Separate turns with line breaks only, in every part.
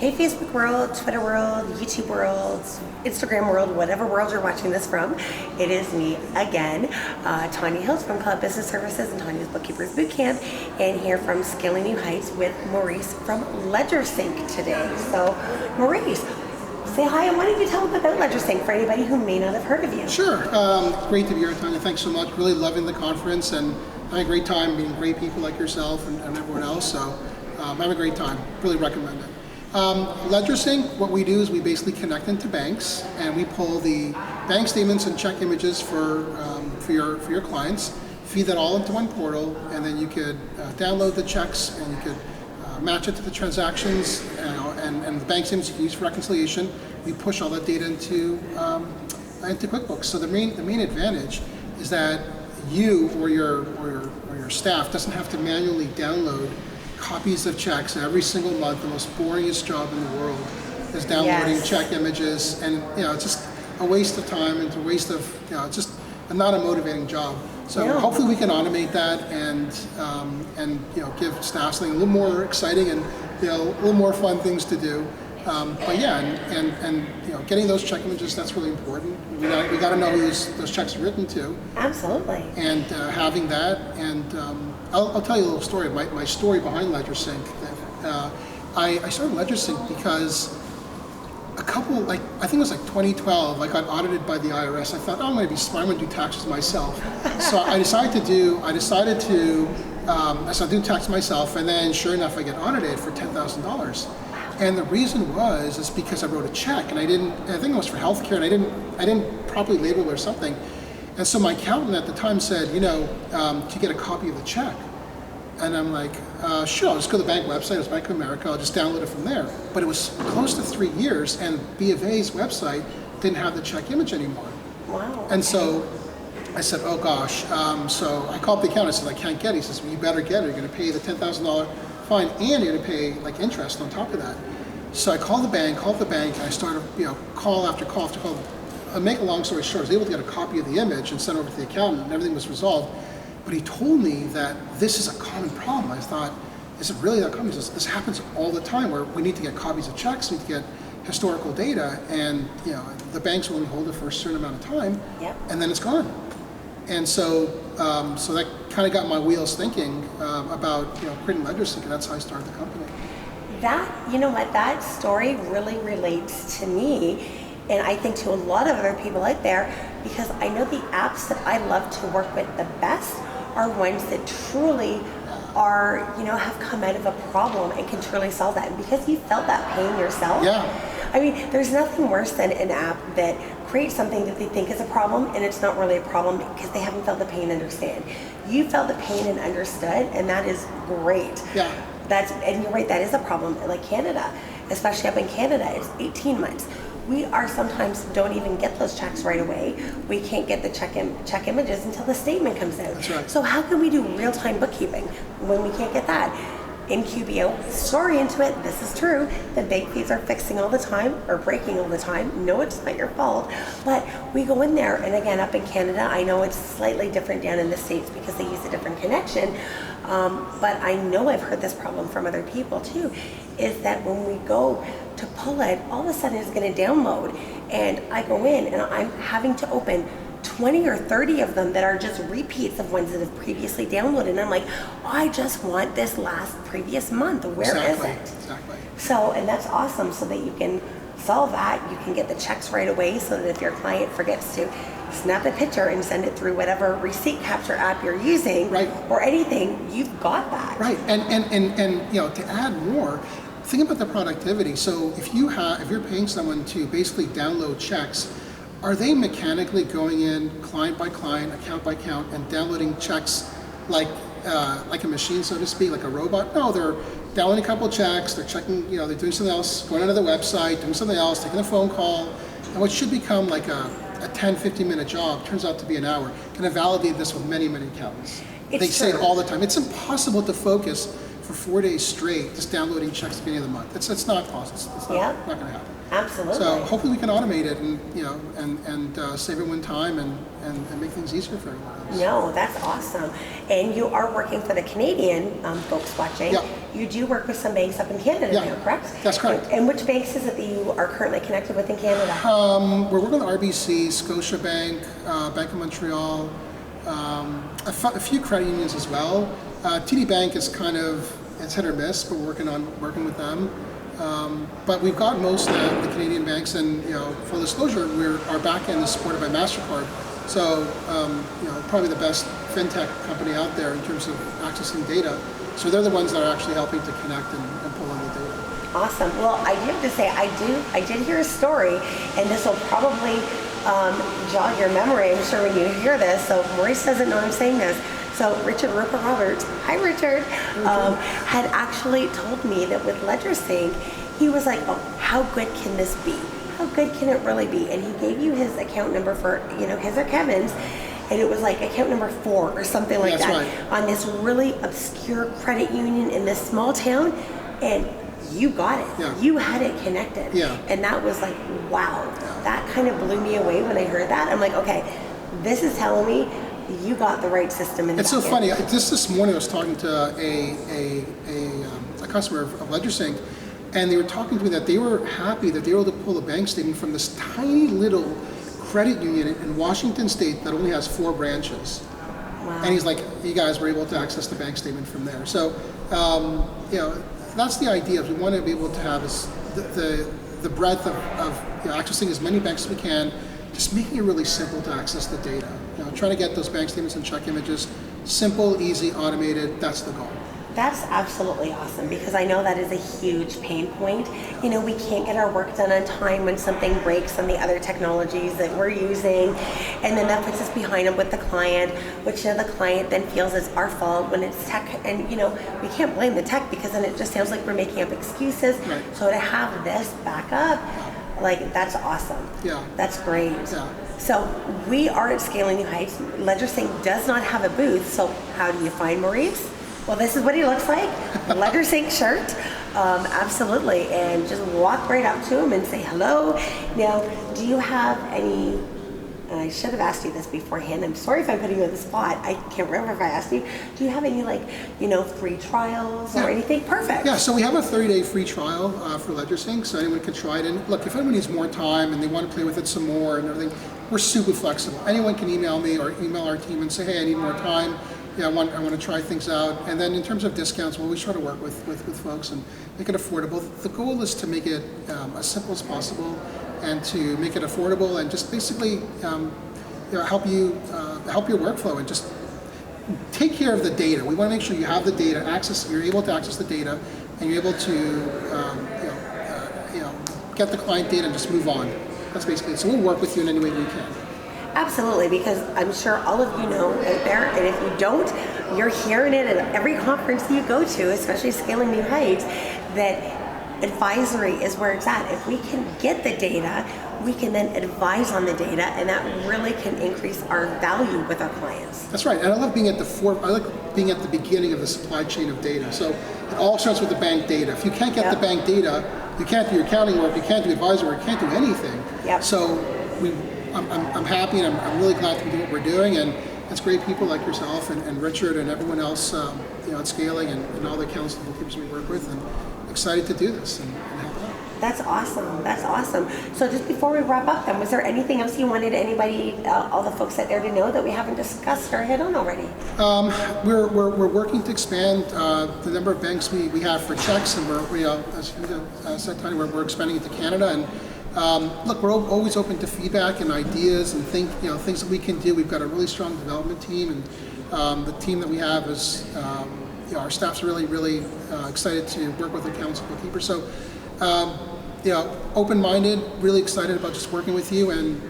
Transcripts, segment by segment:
Hey Facebook world, Twitter world, YouTube world, Instagram world, whatever world you're watching this from, it is me again, Tanya Hills from Club Business Services and Tanya's Bookkeepers Bootcamp, and here from Scaling New Heights with Maurice from LedgerSync today. So Maurice, say hi, and why don't you tell them about LedgerSync for anybody who may not have heard of you?
Sure. Great to be here, Tanya. Thanks so much. Really loving the conference and having a great time meeting great people like yourself and everyone else. So having a great time. Really recommend it. LedgerSync, what we do is we basically connect into banks and we pull the bank statements and check images for your clients, feed that all into one portal, and then you could download the checks and you could match it to the transactions and the bank statements you can use for reconciliation. We push all that data into QuickBooks. So the main advantage is that you or your staff doesn't have to manually download copies of checks every single month. The most boringest job in the world is downloading check images, and it's just a waste of time and it's a waste of it's just not a motivating job. So hopefully we can automate that and give staff something a little more exciting and a little more fun things to do. But yeah, and getting those check images, that's really important. We got to know who those checks are written to.
Absolutely.
And having that, and I'll tell you a little story. My story behind LedgerSync. I started LedgerSync because I think it was like 2012. I got audited by the IRS. I thought, I'm going to be smart. I'm going to do taxes myself. So I decided to do taxes myself, and then sure enough, I get audited for $10,000. And the reason is because I wrote a check, and I think it was for healthcare, and I didn't properly label it or something. And so my accountant at the time said, to get a copy of the check. And I'm like, sure, I'll just go to the bank website, it's Bank of America, I'll just download it from there. But it was close to 3 years, and B of A's website didn't have the check image anymore.
Wow.
And so I said, oh gosh. So I called the accountant, I said, I can't get it. He says, well, you better get it. You're going to pay the $10,000 fine, and you're going to pay like interest on top of that. So I called the bank, and I started, call after call after call. Make a long story short, I was able to get a copy of the image and send it over to the accountant, and everything was resolved. But he told me that this is a common problem. I thought, is it really that common? He says, this happens all the time, where we need to get copies of checks, we need to get historical data, and the banks will only hold it for a certain amount of time, and then it's gone. And so, so that kind of got my wheels thinking about creating LedgerSync, and that's how I started the company.
That story really relates to me, and I think to a lot of other people out there, because I know the apps that I love to work with the best are ones that truly are, have come out of a problem and can truly solve that. And because you felt that pain yourself, I mean, there's nothing worse than an app that creates something that they think is a problem, and it's not really a problem because they haven't felt the pain and understand. You felt the pain and understood, and that is great.
Yeah.
And you're right, that is a problem. Like Canada, especially up in Canada, it's 18 months. We sometimes don't even get those checks right away. We can't get the check images until the statement comes out.
That's right.
So how can we do real-time bookkeeping when we can't get that? In QBO, story into it, this is true. The bank fees are fixing all the time, or breaking all the time. No, it's not your fault. But we go in there, and again, up in Canada, I know it's slightly different down in the States because they use a different connection. But I know I've heard this problem from other people too, is that when we go to pull it, all of a sudden it's going to download, and I go in and I'm having to open 20 or 30 of them that are just repeats of ones that have previously downloaded, and I'm like, I just want this last previous month. Where is it?
Exactly.
So, and that's awesome, so that you can solve that. You can get the checks right away, so that if your client forgets to snap a picture and send it through whatever receipt capture app you're using, or anything, you've got that.
Right, and to add more, think about the productivity. So if you're paying someone to basically download checks, are they mechanically going in client by client, account by account, and downloading checks like a machine, so to speak, like a robot? No, they're downloading a couple of checks, they're checking, they're doing something else, going onto the website, doing something else, taking a phone call, and what should become like a 10, 15-minute job turns out to be an hour. And I validate this with many, many accountants. They say it all the time. It's impossible to focus for 4 days straight just downloading checks at the beginning of the month. It's not possible. It's not going to happen.
Absolutely.
So hopefully we can automate it and save everyone time and make things easier for everyone else.
No, that's awesome. And you are working for the Canadian folks watching. you do work with some banks up in Canada
Yeah,
now, correct?
that's correct.
And which banks is it that you are currently connected with in Canada?
We're working with RBC, Scotiabank, Bank of Montreal, a few credit unions as well. TD Bank is kind of, it's hit or miss, but we're working with them. But we've got most of the Canadian banks, and full disclosure, our back end is supported by MasterCard. So probably the best fintech company out there in terms of accessing data. So they're the ones that are actually helping to connect and pull in the data.
Awesome. Well, I do have to say, I did hear a story, and this will probably jog your memory, I'm sure, when you hear this. So Maurice doesn't know I'm saying this. So Richard Rupert Roberts, hi Richard, had actually told me that with LedgerSync, he was like, oh, how good can this be? How good can it really be? And he gave you his account number for, his or Kevin's, and it was like account number 4 or something like
That's
that,
right.
On this really obscure credit union in this small town, and you got it.
Yeah.
You had it connected.
Yeah.
And that was like, wow. That kind of blew me away when I heard that. I'm like, okay, this is telling me you got the right system in the
It's so
back
funny.
end.
Just this morning, I was talking to a customer of LedgerSync, and they were talking to me that they were happy that they were able to pull a bank statement from this tiny little credit union in Washington State that only has 4 branches.
Wow.
And he's like, you guys were able to access the bank statement from there. So, that's the idea. We want to be able to have the breadth of accessing as many banks as we can, just making it really simple to access the data. Trying to get those bank statements and check images simple, easy, automated. That's the goal.
That's absolutely awesome, because I know that is a huge pain point. We can't get our work done on time when something breaks on the other technologies that we're using, and then that puts us behind up with the client, which the client then feels is our fault when it's tech, and we can't blame the tech, because then it just sounds like we're making up excuses.
Right.
So to have this back up, like, that's awesome.
Yeah.
That's great.
Yeah.
So we are at Scaling New Heights. LedgerSync does not have a booth, so how do you find Maurice? Well, this is what he looks like, LedgerSync shirt, absolutely, and just walk right up to him and say hello. Now, do you have any, and I should have asked you this beforehand, I'm sorry if I'm putting you on the spot, I can't remember if I asked you, do you have any free trials or anything? Perfect.
Yeah, so we have a 30-day free trial for LedgerSync, so anyone can try it. And look, if anyone needs more time and they want to play with it some more and everything, we're super flexible. Anyone can email me or email our team and say, hey, I need more time. I want to try things out. And then in terms of discounts, we'll always try to work with folks and make it affordable. The goal is to make it as simple as possible and to make it affordable and just basically help your workflow and just take care of the data. We want to make sure you have the data, you're able to access the data, and you're able to get the client data and just move on. That's basically it. So we'll work with you in any way we can.
Absolutely, because I'm sure all of you know out there, and if you don't, you're hearing it at every conference you go to, especially Scaling New Heights, that advisory is where it's at. If we can get the data, we can then advise on the data, and that really can increase our value with our clients.
That's right, and I love being at I like being at the beginning of the supply chain of data. So it all starts with the bank data. If you can't get the bank data, you can't do your accounting work, you can't do advisory work, you can't do anything.
Yep.
So I'm happy, and I'm really glad to do what we're doing, and it's great people like yourself and Richard and everyone else at Scaling and all the council teams we work with, and excited to do this and help out.
That's awesome. That's awesome. So just before we wrap up then, was there anything else you wanted anybody, all the folks out there to know that we haven't discussed or hit on already?
We're working to expand the number of banks we have for checks, and as you said, Tony, we're expanding it to Canada. And look, we're always open to feedback and ideas and things that we can do. We've got a really strong development team, and the team that we have is our staff's really excited to work with the council bookkeeper. So open-minded, really excited about just working with you, and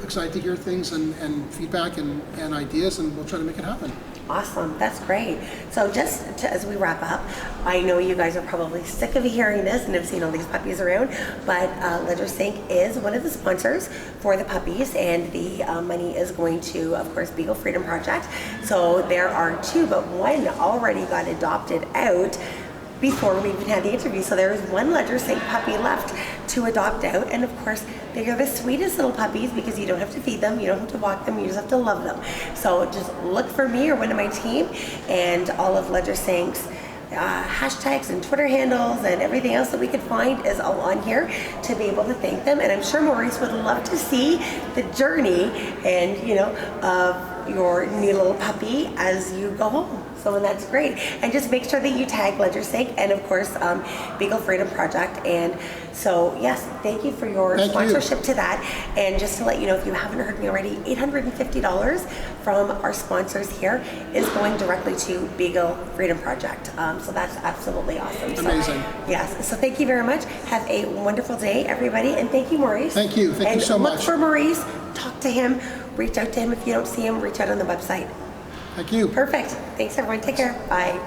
excited to hear things and feedback and ideas, and we'll try to make it happen.
Awesome, that's great. So as we wrap up, I know you guys are probably sick of hearing this and have seen all these puppies around, but LedgerSync is one of the sponsors for the puppies, and the money is going to, of course, Beagle Freedom Project. So there are 2, but one already got adopted out before we even had the interview. So there is one LedgerSync puppy left to adopt out, and of course they are the sweetest little puppies because you don't have to feed them, you don't have to walk them, you just have to love them. So just look for me or one of my team, and all of LedgerSync's hashtags and Twitter handles and everything else that we could find is all on here to be able to thank them. And I'm sure Maurice would love to see the journey and, of your new little puppy as you go home. So that's great. And just make sure that you tag LedgerSync and of course Beagle Freedom Project. And so yes, thank you for your sponsorship to that. And just to let you know, if you haven't heard me already, $850 from our sponsors here is going directly to Beagle Freedom Project. So that's absolutely awesome.
Amazing.
So, yes. So thank you very much. Have a wonderful day, everybody. And thank you, Maurice.
Thank you. Thank you so much.
Look for Maurice. Talk to him. Reach out to him. If you don't see him, reach out on the website.
Thank you.
Perfect. Thanks, everyone. Take care. Bye.